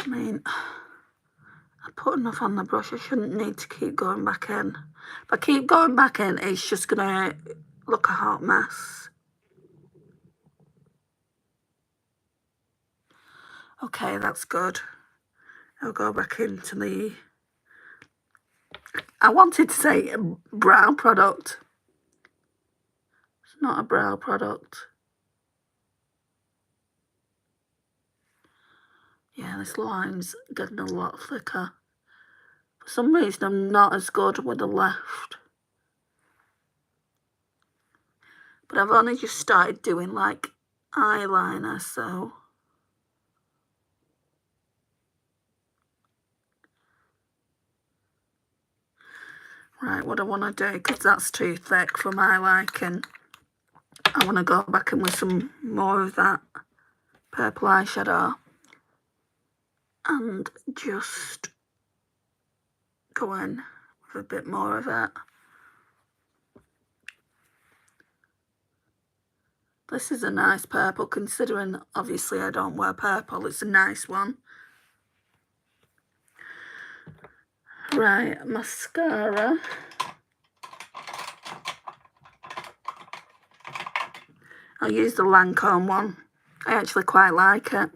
I mean, I put enough on the brush. I shouldn't need to keep going back in. If I keep going back in, it's just going to look a hot mess. Okay, that's good. I'll go back into the... I wanted to say brow product. It's not a brow product. Yeah, this line's getting a lot thicker. For some reason, I'm not as good with the left. But I've only just started doing, like, eyeliner, so... Right, what I want to do, because that's too thick for my liking, I want to go back in with some more of that purple eyeshadow and just go in with a bit more of it. This is a nice purple, considering obviously I don't wear purple. It's a nice one. Right, mascara. I'll use the Lancome one. I actually quite like it.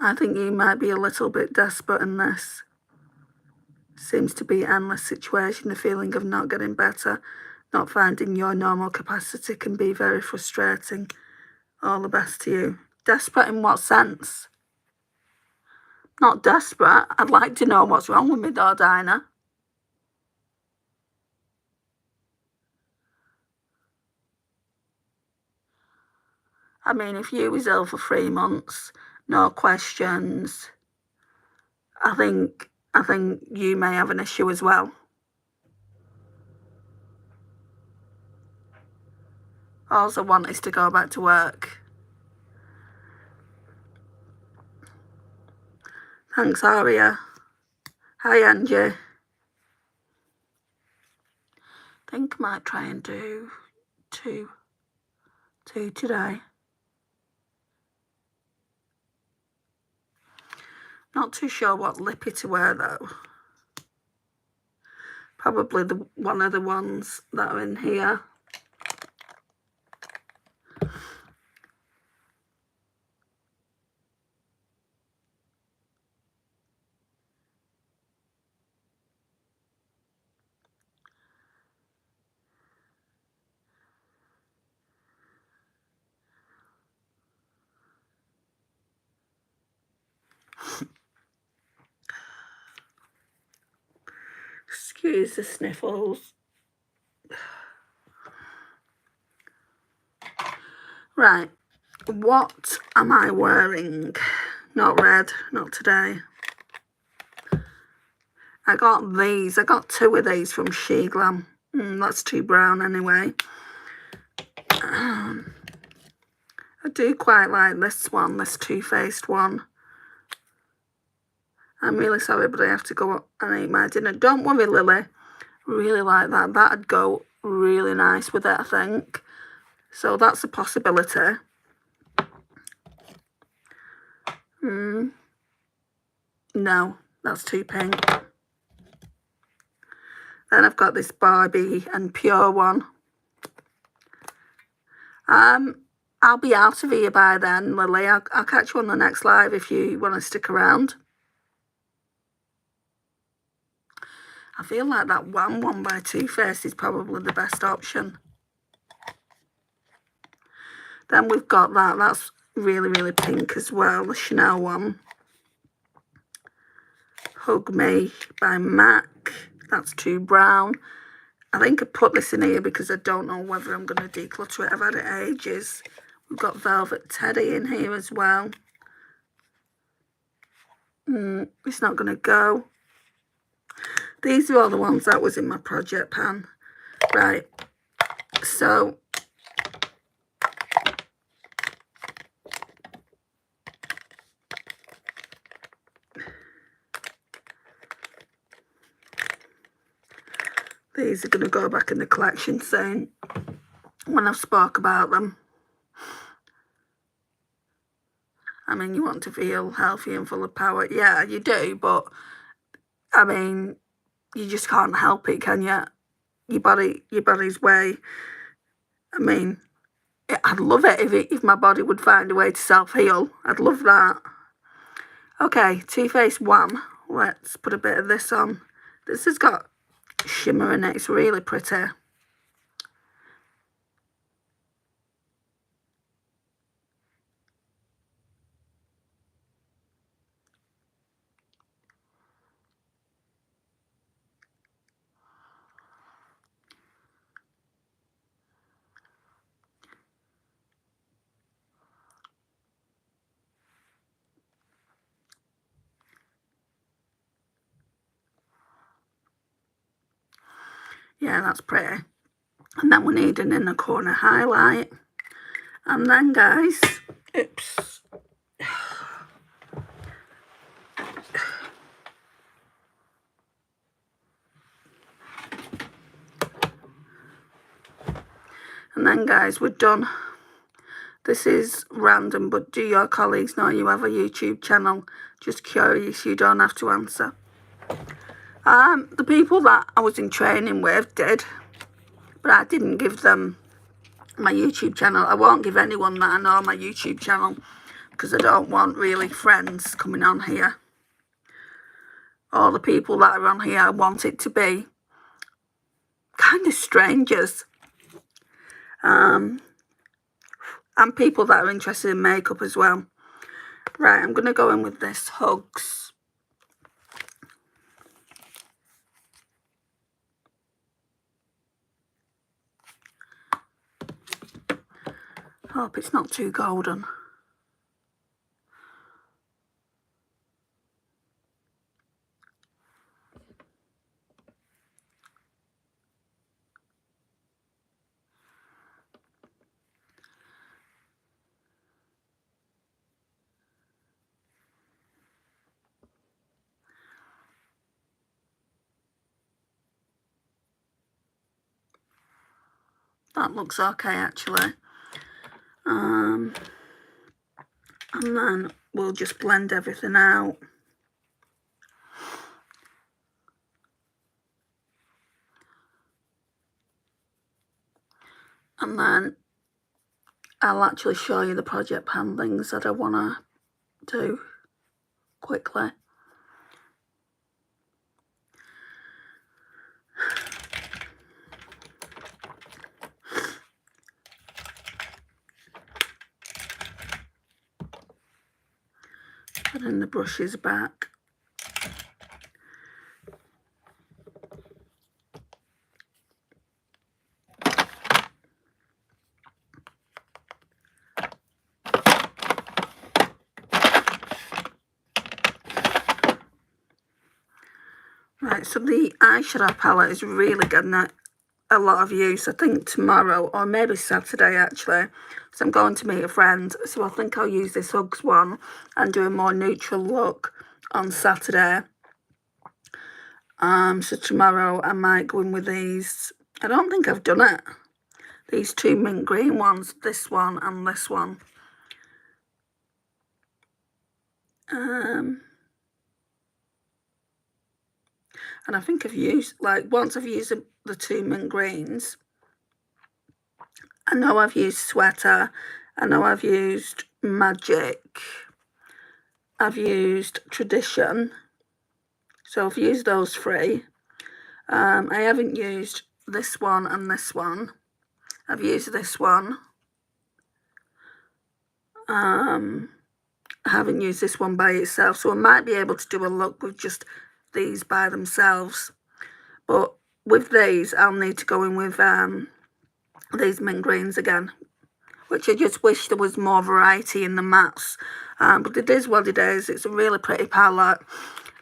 I think you might be a little bit desperate in this. Seems to be an endless situation, the feeling of not getting better, not finding your normal capacity can be very frustrating. All the best to you. Desperate in what sense? Not desperate. I'd like to know what's wrong with me, though, Dinah. I mean, if you was ill for 3 months, no questions, I think you may have an issue as well. All I want is to go back to work. Thanks, Aria. Hi, Andie. I think I might try and do two today. Not too sure what lippy to wear, though. Probably one of the ones that are in here. Excuse the sniffles. Right, what am I wearing? Not red, not today. I got these. I got 2 of these from She Glam. That's too brown anyway. I do quite like this one, this Too Faced one. I'm really sorry, but I have to go and eat my dinner. Don't worry, Lily. Really like that. That'd go really nice with it, I think. So that's a possibility. No, that's too pink. Then I've got this Barbie and Pure one. I'll be out of here by then, Lily. I'll catch you on the next live if you want to stick around. I feel like that one by Too Faced is probably the best option. Then we've got that. That's really, really pink as well, the Chanel one. Hug Me by MAC. That's too brown. I think I put this in here because I don't know whether I'm going to declutter it. I've had it ages. We've got Velvet Teddy in here as well. It's not going to go. These are all the ones that was in my project pan. Right, so these are going to go back in the collection soon when I've spoke about them. I mean, you want to feel healthy and full of power. Yeah, you do, but I mean, you just can't help it, can you? Your body's way. I mean, I'd love it if my body would find a way to self-heal. I'd love that. Okay, Too Faced 1. Let's put a bit of this on. This has got shimmer in it. It's really pretty. Yeah, that's pretty. And then we need an inner corner highlight. And then, guys, oops. And then, guys, we're done. This is random, but do your colleagues know you have a YouTube channel? Just curious, you don't have to answer. The people that I was in training with did, but I didn't give them my YouTube channel. I won't give anyone that I know my YouTube channel because I don't want really friends coming on here. All the people that are on here, I want it to be kind of strangers. And people that are interested in makeup as well. Right, I'm going to go in with this Hugs. Hope it's not too golden. That looks okay, actually. And then we'll just blend everything out. And then I'll actually show you the project pan things that I want to do quickly. Putting the brushes back. Right, so the eyeshadow palette is really getting a lot of use. I think tomorrow or maybe Saturday actually. So I'm going to meet a friend. So I think I'll use this Hugs one and do a more neutral look on Saturday. So tomorrow I might go in with these. I don't think I've done it. These two mint green ones, this one and this one. And I think I've used, like, once I've used the two mint greens, I know I've used Sweater, I know I've used Magic, I've used Tradition, so I've used those three. I haven't used this one and this one. I've used this one. I haven't used this one by itself, so I might be able to do a look with just these by themselves. But with these, I'll need to go in with these mint greens again. which I just wish there was more variety in the mattes. But it is what it is. It's a really pretty palette.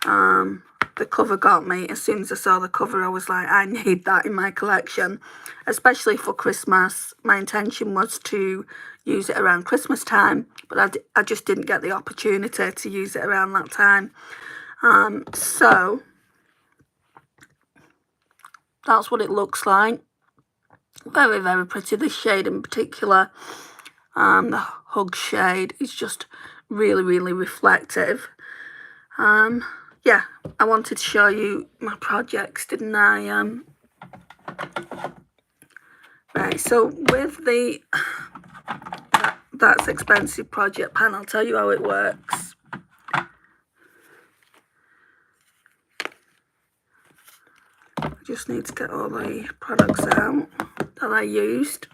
The cover got me. As soon as I saw the cover, I was like, I need that in my collection, especially for Christmas. My intention was to use it around Christmas time, but I just didn't get the opportunity to use it around that time. So that's what it looks like. Very, very pretty. This shade in particular, the Hug shade, is just really, really reflective. Yeah, I wanted to show you my projects, didn't I? Right, so with the That's Expensive project pan, I'll tell you how it works. I just need to get all the products out that I used.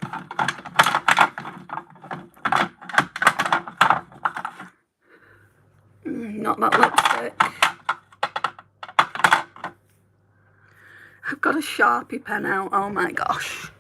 Not that lipstick. I've got a Sharpie pen out, oh my gosh.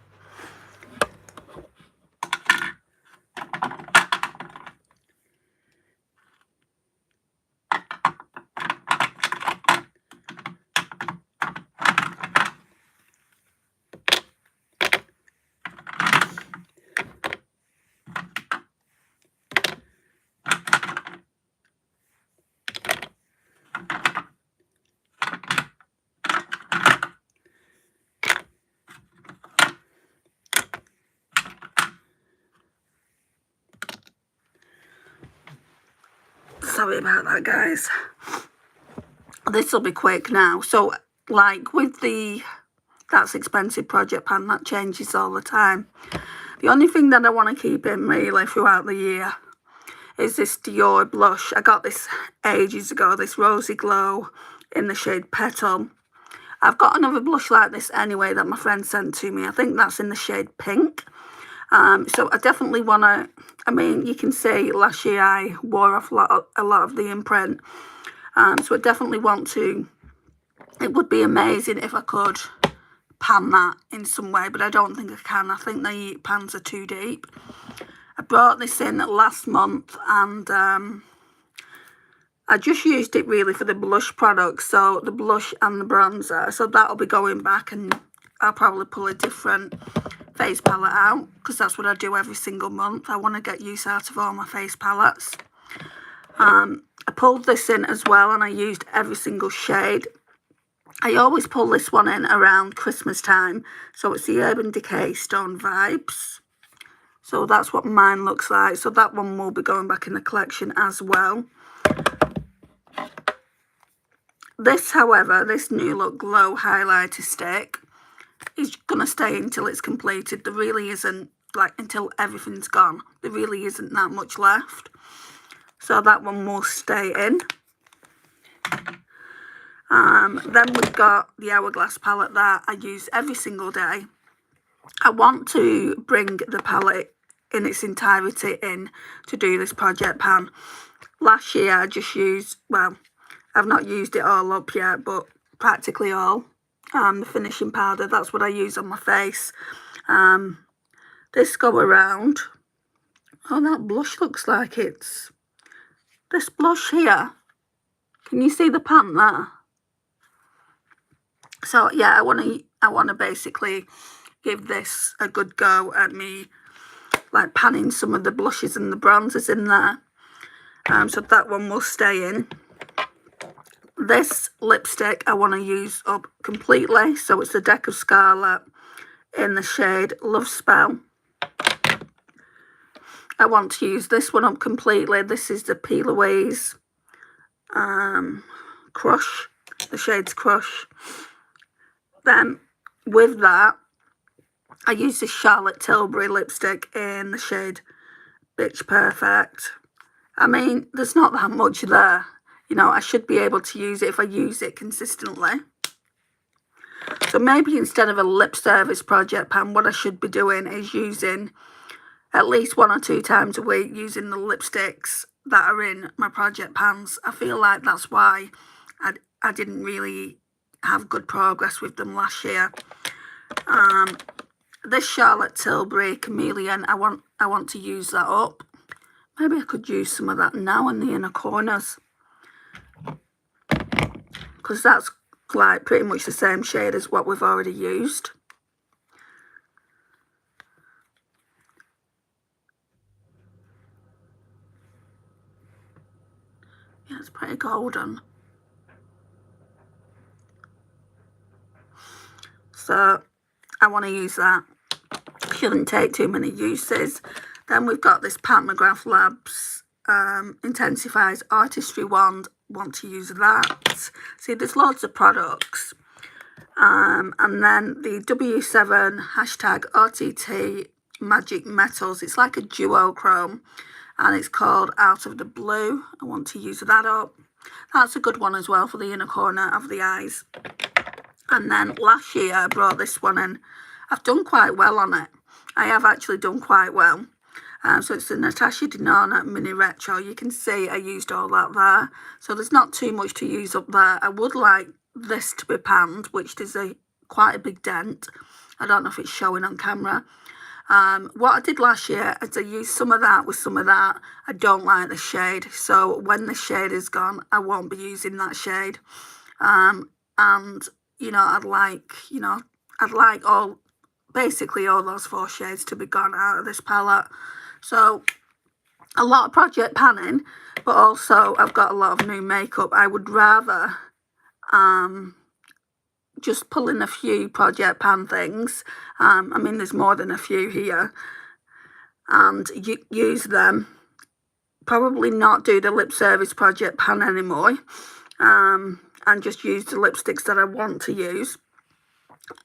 Sorry about that, guys. This will be quick now. So, like with the That's Expensive project pan, that changes all the time. The only thing that I want to keep in really throughout the year is this Dior blush. I got this ages ago, this Rosy Glow in the shade Petal. I've got another blush like this anyway that my friend sent to me. I think that's in the shade Pink. So I definitely want to, I mean, you can see last year I wore off a lot of the imprint. So I definitely want to, it would be amazing if I could pan that in some way, but I don't think I can. I think the pans are too deep. I brought this in last month and I just used it really for the blush products, so the blush and the bronzer. So that'll be going back, and I'll probably pull a different face palette out because that's what I do every single month. I want to get use out of all my face palettes. I pulled this in as well and I used every single shade. I always pull this one in around Christmas time, so it's the Urban Decay Stone Vibes. So that's what mine looks like. So that one will be going back in the collection as well. This, however, this New Look Glow highlighter stick is going to stay until it's completed. There really isn't, like, until everything's gone. There really isn't that much left. So that one will stay in. Then we've got the Hourglass palette that I use every single day. I want to bring the palette in its entirety in to do this project pan. Last year I just used, well, I've not used it all up yet, but practically all. The finishing powder, that's what I use on my face. This go around. Oh, that blush looks like it's, this blush here. Can you see the pan there? So yeah, I want to basically give this a good go at me, like panning some of the blushes and the bronzers in there. So that one will stay in. This lipstick I want to use up completely. So it's the Deck of Scarlet in the shade Love Spell. I want to use this one up completely. This is the Peel Aways Crush. The shade's Crush. Then with that, I use this Charlotte Tilbury lipstick in the shade Bitch Perfect. I mean, there's not that much there. You know, I should be able to use it if I use it consistently. So maybe instead of a lip service project pan, what I should be doing is using at least 1 or 2 times a week, using the lipsticks that are in my project pans. I feel like that's why I didn't really have good progress with them last year. This Charlotte Tilbury Chameleon, I I want to use that up. Maybe I could use some of that now in the inner corners, because that's like pretty much the same shade as what we've already used. Yeah, it's pretty golden. So I want to use that. Shouldn't take too many uses. Then we've got this Pat McGrath Labs Intensifies Artistry Wand. Want to use that. See, there's loads of products. And then the W7 hashtag RTT Magic Metals. It's like a duochrome, and it's called Out of the Blue. I want to use that up. That's a good one as well for the inner corner of the eyes. And then last year I brought this one in. I've done quite well on it. I have actually done quite well. So it's the Natasha Denona Mini Retro. You can see I used all that there. So there's not too much to use up there. I would like this to be panned, which is quite a big dent. I don't know if it's showing on camera. What I did last year is I used some of that with some of that. I don't like the shade. So when the shade is gone, I won't be using that shade. And, you know, I'd like basically all those 4 shades to be gone out of this palette. So a lot of project panning, but also I've got a lot of new makeup. I would rather just pull in a few project pan things. I mean, there's more than a few here, and use them. Probably not do the lip service project pan anymore, and just use the lipsticks that I want to use.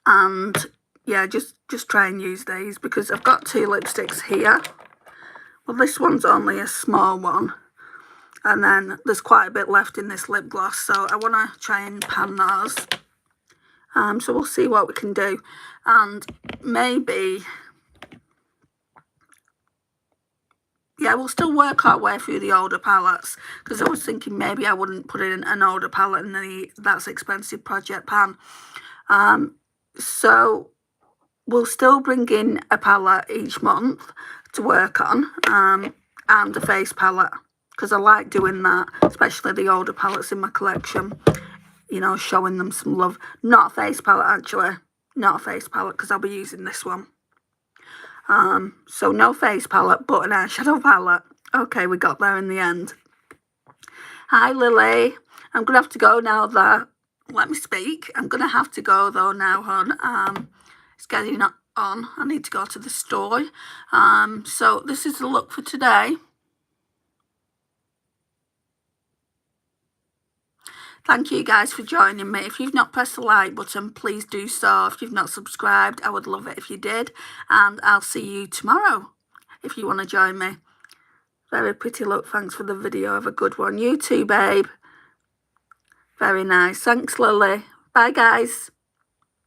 And yeah, just try and use these, because I've got 2 lipsticks here. Well, this one's only a small one, and then there's quite a bit left in this lip gloss, so I want to try and pan those. So we'll see what we can do, and maybe, yeah, we'll still work our way through the older palettes, because I was thinking maybe I wouldn't put in an older palette in the That's Expensive project pan. So we'll still bring in a palette each month to work on, and a face palette, because I like doing that, especially the older palettes in my collection, you know, showing them some love. Not a face palette, actually. Not a face palette, because I'll be using this one. So no face palette, but an eyeshadow palette. Okay, we got there in the end. Hi, Lily. I'm going to have to go now, though. Let me speak. I'm going to have to go, though, now, hon. It's getting on. I need to go to the store. So this is the look for today. Thank you guys for joining me. If you've not pressed the like button, please do so. If you've not subscribed, I would love it if you did. And I'll see you tomorrow if you want to join me. Very pretty look. Thanks for the video. Have a good one. You too, babe. Very nice. Thanks, Lily. Bye, guys.